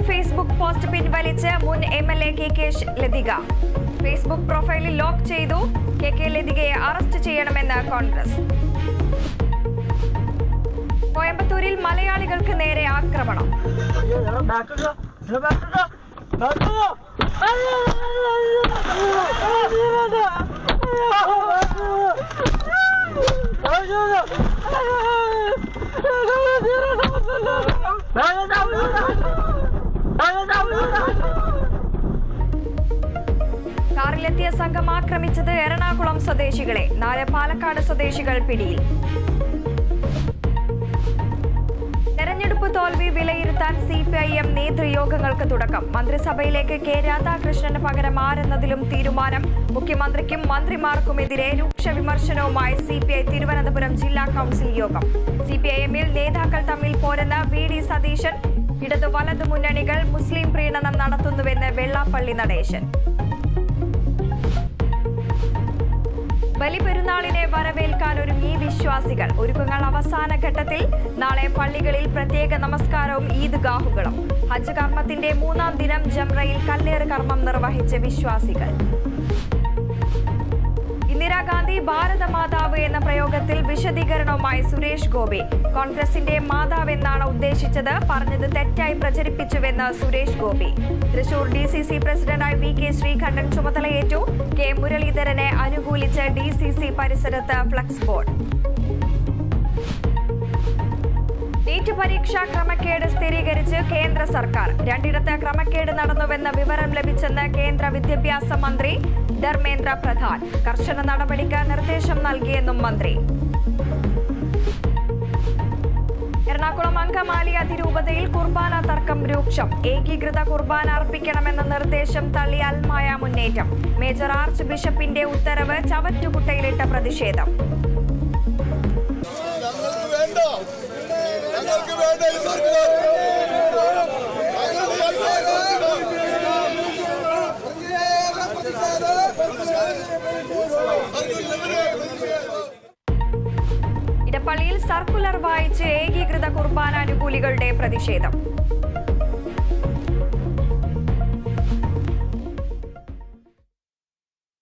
Facebook post പിൻവലിച്ച് മുൻ MLA KK Lathika. Facebook പ്രൊഫൈലിൽ ലോക്ക് ചെയ്തു. KK ലതികയെ അറസ്റ്റ് ചെയ്യണമെന്ന് കോൺഗ്രസ്. കോയമ്പത്തൂരിൽ മലയാളികൾക്ക് നേരെ ആക്രമണം. കാറിലെത്തിയ സംഘം ആക്രമിച്ചത് എറണാകുളം സ്വദേശികളെ. 4 പാലക്കാട് സ്വദേശികൾ പിടിയിൽ. തെരഞ്ഞെടുപ്പ് തോൽവി വിലയിരുത്താൻ CPIM നേതൃയോഗങ്ങൾക്ക് തുടക്കം. മന്ത്രിസഭയിലേക്ക് K രാധാകൃഷ്ണന് പകരം ആരെന്നതിലും തീരുമാനം. മുഖ്യമന്ത്രിക്കും മന്ത്രിമാർക്കുമെതിരെ രൂക്ഷ വിമർശനവുമായി CPI തിരുവനന്തപുരം ജില്ലാ കൗൺസിൽ യോഗം. CPIM-ൽ നേതാക്കൾ തമ്മിൽ പോരെന്ന് VD സതീശൻ. ഇടതു വലതു മുന്നണികൾ മുസ്ലിം പ്രീണനം നടത്തുന്നുവെന്ന് വെള്ളാപ്പള്ളി നടേശൻ. ബലിപെരുന്നാളിനെ വരവേൽക്കാൻ ഒരുങ്ങി വിശ്വാസികൾ. ഒരുക്കങ്ങൾ അവസാന ഘട്ടത്തിൽ. നാളെ പള്ളികളിൽ പ്രത്യേക നമസ്കാരവും ഈദ്ഗാഹുകളും. ഹജ്ജ് കർമ്മത്തിന്റെ 3-ാം ദിനം ജംറയിൽ കല്ലേറ് കർമ്മം നിർവഹിച്ച വിശ്വാസികൾ. ഇന്ദിരാഗാന്ധി ഭാരതമാതാവ് എന്ന പ്രയോഗത്തിൽ വിശദീകരണവുമായി സുരേഷ് ഗോപി. കോൺഗ്രസിന്റെ മാതാവെന്നാണ് ഉദ്ദേശിച്ചത്, പറഞ്ഞത് തെറ്റായി പ്രചരിപ്പിച്ചുവെന്ന് സുരേഷ് ഗോപി. തൃശൂർ DCC പ്രസിഡന്റായി VK ശ്രീകണ്ഠൻ ചുമതലയേറ്റു. K മുരളീധരനെ അനുകൂലിച്ച് DCC പരിസരത്ത് ഫ്ലക്സ് ബോർഡ്. നീറ്റ് പരീക്ഷാ ക്രമക്കേട് സ്ഥിരീകരിച്ച് കേന്ദ്ര സർക്കാർ. 2ഇടത്ത് ക്രമക്കേട് നടന്നുവെന്ന വിവരം ലഭിച്ചെന്ന് കേന്ദ്ര വിദ്യാഭ്യാസ മന്ത്രി ധർമ്മേന്ദ്ര പ്രധാൻ. കർശന നടപടിക്ക് നിർദ്ദേശം നൽകിയെന്നും മന്ത്രി. എറണാകുളം അങ്കമാലി അതിരൂപതയിൽ കുർബാന തർക്കം രൂക്ഷം. ഏകീകൃത കുർബാന അർപ്പിക്കണമെന്ന നിർദ്ദേശം തള്ളി അൽമായ മുന്നേറ്റം. മേജർ ആർച്ച് ബിഷപ്പിന്റെ ഉത്തരവ് ചവറ്റുകുട്ടയിലിട്ട പ്രതിഷേധം. ഇടപ്പള്ളിയിൽ സർക്കുലർ വായിച്ച് ഏകീകൃത കുർബാന അനുകൂലികളുടെ പ്രതിഷേധം.